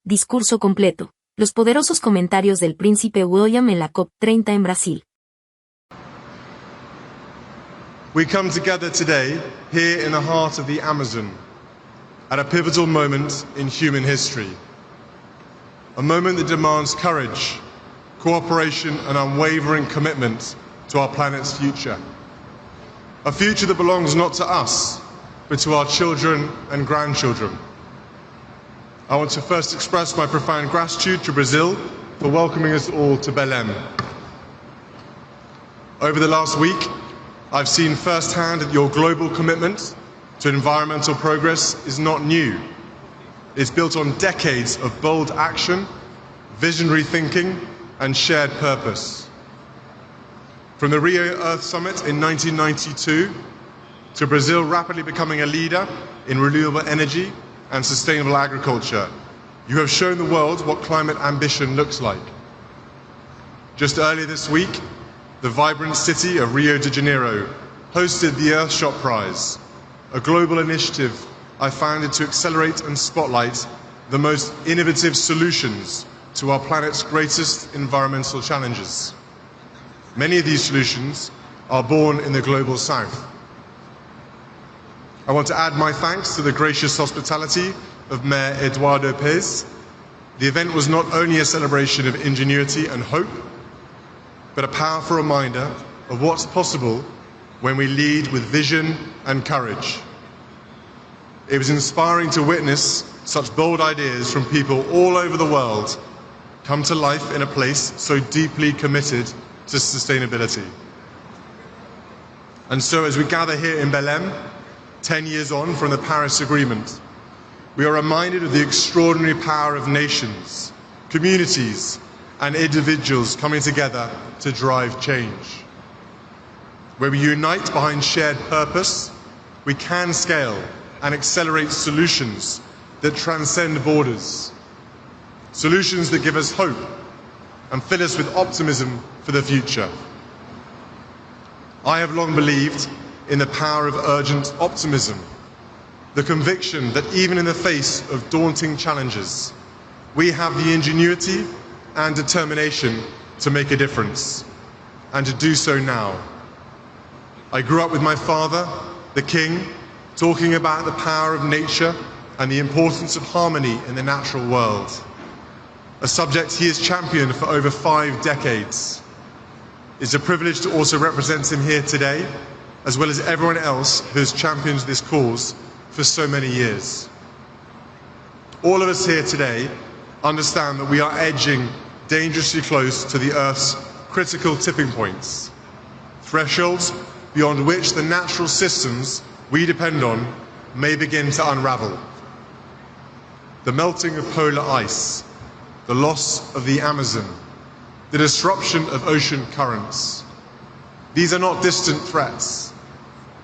Discurso completo. Los poderosos comentarios del Príncipe William en la COP30 en Brasil. We come together today, here in the heart of the Amazon, at a pivotal moment in human history. A moment that demands courage, cooperation and unwavering commitment to our planet's future. A future that belongs not to us, but to our children and grandchildren. I want to first express my profound gratitude to Brazil for welcoming us all to Belém. Over the last week, I've seen firsthand that your global commitment to environmental progress is not new. It's built on decades of bold action, visionary thinking, and shared purpose. From the Rio Earth Summit in 1992 to Brazil rapidly becoming a leader in renewable energy and sustainable agriculture, you have shown the world what climate ambition looks like. Just earlier this week, the vibrant city of Rio de Janeiro hosted the Earthshot Prize, a global initiative I founded to accelerate and spotlight the most innovative solutions to our planet's greatest environmental challenges. Many of these solutions are born in the global south. I want to add my thanks to the gracious hospitality of Mayor Eduardo Pez. The event was not only a celebration of ingenuity and hope, but a powerful reminder of what's possible when we lead with vision and courage. It was inspiring to witness such bold ideas from people all over the world come to life in a place so deeply committed to sustainability. And so as we gather here in Belém, 10 years on from the Paris Agreement, we are reminded of the extraordinary power of nations, communities, and individuals coming together to drive change. Where we unite behind shared purpose, we can scale and accelerate solutions that transcend borders. Solutions that give us hope and fill us with optimism for the future. I have long believed in the power of urgent optimism, the conviction that even in the face of daunting challenges, we have the ingenuity and determination to make a difference, and to do so now. I grew up with my father, the King, talking about the power of nature and the importance of harmony in the natural world, a subject he has championed for over 5 decades. It's a privilege to also represent him here today, as well as everyone else who has championed this cause for so many years. All of us here today understand that we are edging dangerously close to the Earth's critical tipping points, thresholds beyond which the natural systems we depend on may begin to unravel. The melting of polar ice, the loss of the Amazon, the disruption of ocean currents. These are not distant threats.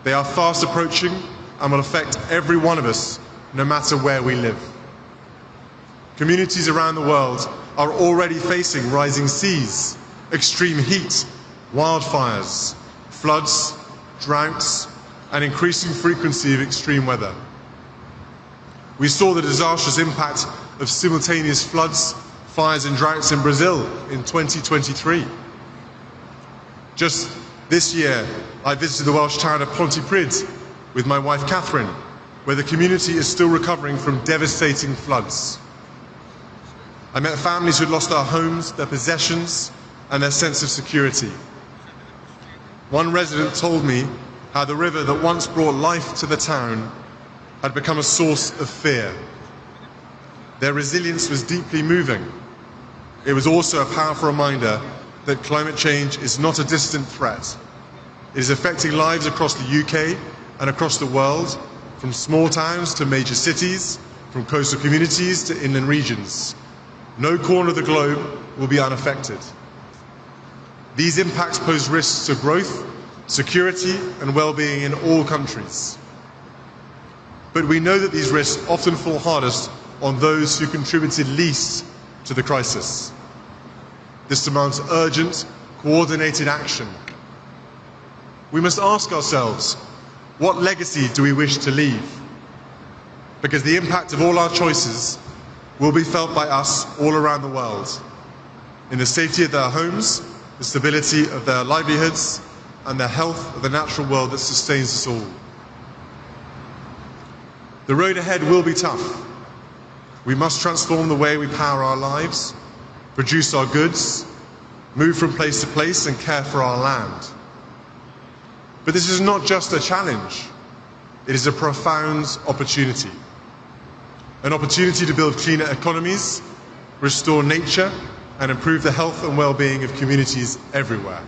They are fast approaching and will affect every one of us, no matter where we live. Communities around the world are already facing rising seas, extreme heat, wildfires, floods, droughts, and increasing frequency of extreme weather. We saw the disastrous impact of simultaneous floods, fires and droughts in Brazil in 2023. Just this year, I visited the Welsh town of Pontypridd with my wife Catherine, where the community is still recovering from devastating floods. I met families who had lost their homes, their possessions, and their sense of security. One resident told me how the river that once brought life to the town had become a source of fear. Their resilience was deeply moving. It was also a powerful reminder that climate change is not a distant threat. It is affecting lives across the UK and across the world, from small towns to major cities, from coastal communities to inland regions. No corner of the globe will be unaffected. These impacts pose risks to growth, security and well-being in all countries. But we know that these risks often fall hardest on those who contributed least to the crisis. This demands urgent, coordinated action. We must ask ourselves, what legacy do we wish to leave? Because the impact of all our choices will be felt by us all around the world, in the safety of their homes, the stability of their livelihoods, and the health of the natural world that sustains us all. The road ahead will be tough. We must transform the way we power our lives, produce our goods, move from place to place, and care for our land. But this is not just a challenge, it is a profound opportunity. An opportunity to build cleaner economies, restore nature, and improve the health and well-being of communities everywhere.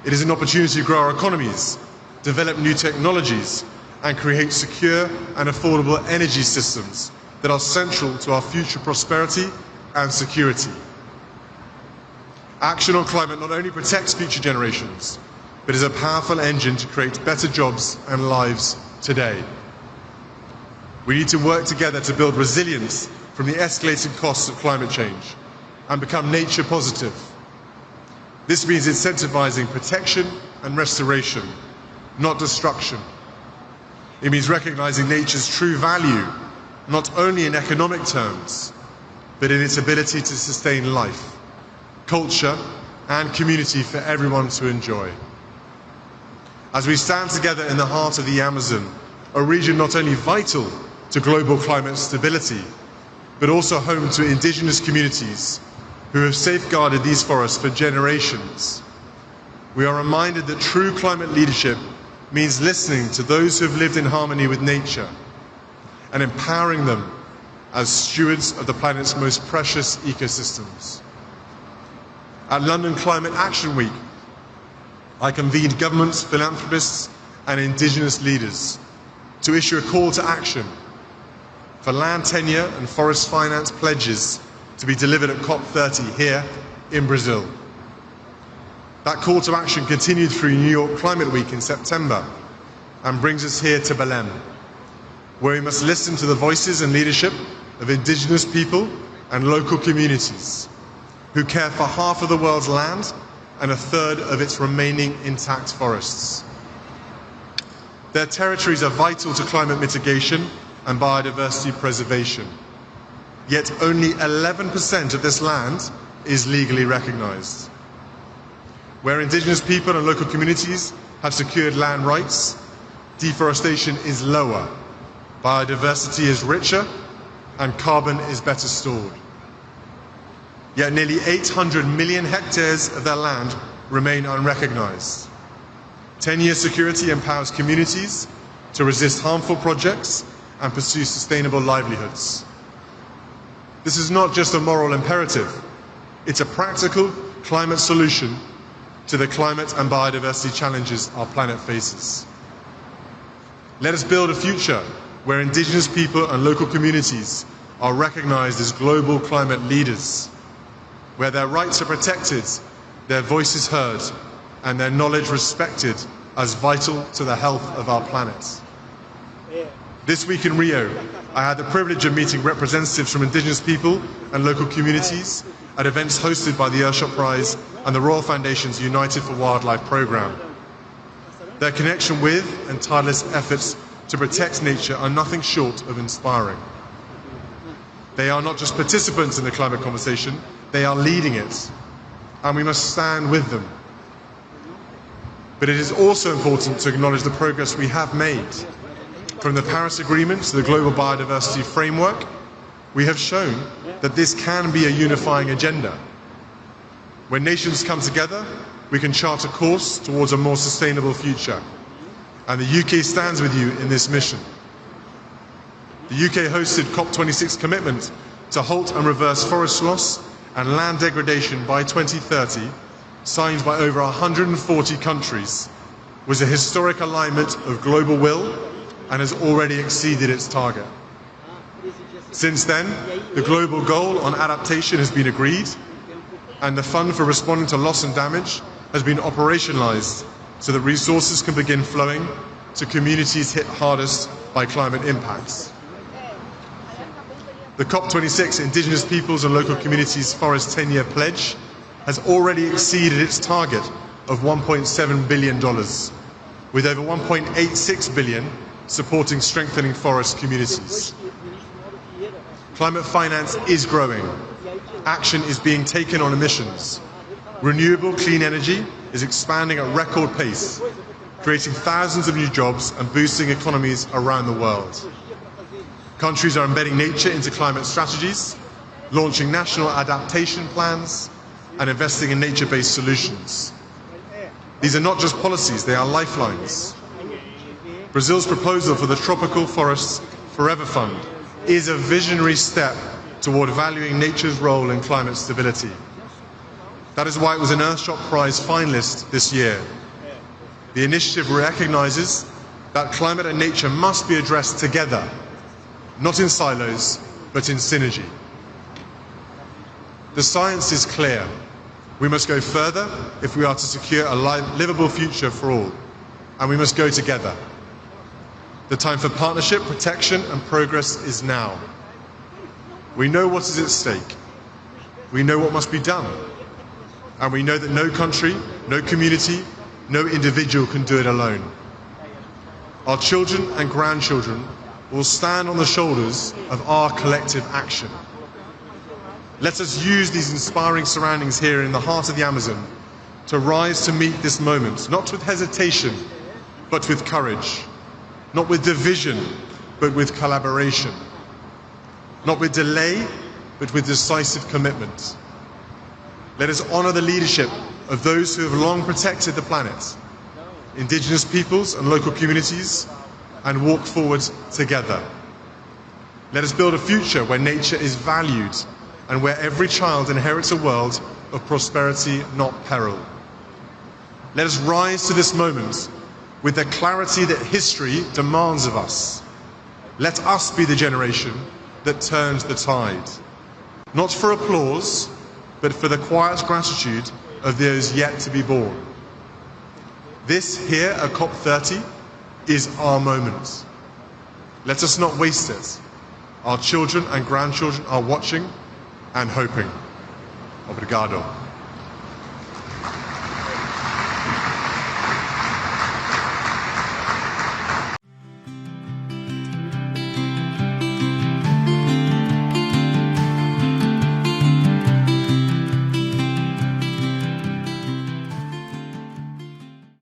It is an opportunity to grow our economies, develop new technologies, and create secure and affordable energy systems that are central to our future prosperity and security. Action on climate not only protects future generations, but is a powerful engine to create better jobs and lives today. We need to work together to build resilience from the escalating costs of climate change and become nature positive. This means incentivizing protection and restoration, not destruction. It means recognizing nature's true value, not only in economic terms, but in its ability to sustain life, culture, and community for everyone to enjoy. As we stand together in the heart of the Amazon, a region not only vital to global climate stability, but also home to indigenous communities who have safeguarded these forests for generations, we are reminded that true climate leadership means listening to those who have lived in harmony with nature and empowering them as stewards of the planet's most precious ecosystems. At London Climate Action Week, I convened governments, philanthropists, and indigenous leaders to issue a call to action for land tenure and forest finance pledges to be delivered at COP30 here in Brazil. That call to action continued through New York Climate Week in September and brings us here to Belém, where we must listen to the voices and leadership of indigenous people and local communities who care for half of the world's land and a third of its remaining intact forests. Their territories are vital to climate mitigation and biodiversity preservation. Yet only 11% of this land is legally recognized. Where indigenous people and local communities have secured land rights, deforestation is lower, biodiversity is richer, and carbon is better stored. Yet nearly 800 million hectares of their land remain unrecognized. 10-year security empowers communities to resist harmful projects and pursue sustainable livelihoods. This is not just a moral imperative, it's a practical climate solution to the climate and biodiversity challenges our planet faces. Let us build a future where indigenous people and local communities are recognized as global climate leaders, where their rights are protected, their voices heard, and their knowledge respected as vital to the health of our planet. This week in Rio, I had the privilege of meeting representatives from indigenous people and local communities at events hosted by the Earthshot Prize and the Royal Foundation's United for Wildlife programme. Their connection with and tireless efforts to protect nature are nothing short of inspiring. They are not just participants in the climate conversation, they are leading it, and we must stand with them. But it is also important to acknowledge the progress we have made. From the Paris Agreement to the Global Biodiversity Framework, we have shown that this can be a unifying agenda. When nations come together, we can chart a course towards a more sustainable future. And the UK stands with you in this mission. The UK hosted COP26 commitment to halt and reverse forest loss and land degradation by 2030, signed by over 140 countries, was a historic alignment of global will and has already exceeded its target. Since then, the global goal on adaptation has been agreed, and the fund for responding to loss and damage has been operationalized so that resources can begin flowing to communities hit hardest by climate impacts. The COP26 Indigenous Peoples and Local Communities Forest 10-year pledge has already exceeded its target of $1.7 billion, with over $1.86 billion supporting strengthening forest communities. Climate finance is growing. Action is being taken on emissions. Renewable clean energy is expanding at record pace, creating thousands of new jobs and boosting economies around the world. Countries are embedding nature into climate strategies, launching national adaptation plans, and investing in nature-based solutions. These are not just policies, they are lifelines. Brazil's proposal for the Tropical Forests Forever Fund is a visionary step toward valuing nature's role in climate stability. That is why it was an Earthshot Prize finalist this year. The initiative recognizes that climate and nature must be addressed together, not in silos, but in synergy. The science is clear. We must go further if we are to secure a livable future for all, and we must go together. The time for partnership, protection, and progress is now. We know what is at stake. We know what must be done. And we know that no country, no community, no individual can do it alone. Our children and grandchildren will stand on the shoulders of our collective action. Let us use these inspiring surroundings here in the heart of the Amazon to rise to meet this moment, not with hesitation, but with courage. Not with division, but with collaboration. Not with delay, but with decisive commitment. Let us honor the leadership of those who have long protected the planet, indigenous peoples and local communities, and walk forward together. Let us build a future where nature is valued and where every child inherits a world of prosperity, not peril. Let us rise to this moment with the clarity that history demands of us. Let us be the generation that turns the tide, not for applause, but for the quiet gratitude of those yet to be born. This here at COP30 is our moment. Let us not waste it. Our children and grandchildren are watching and hoping. Obrigado.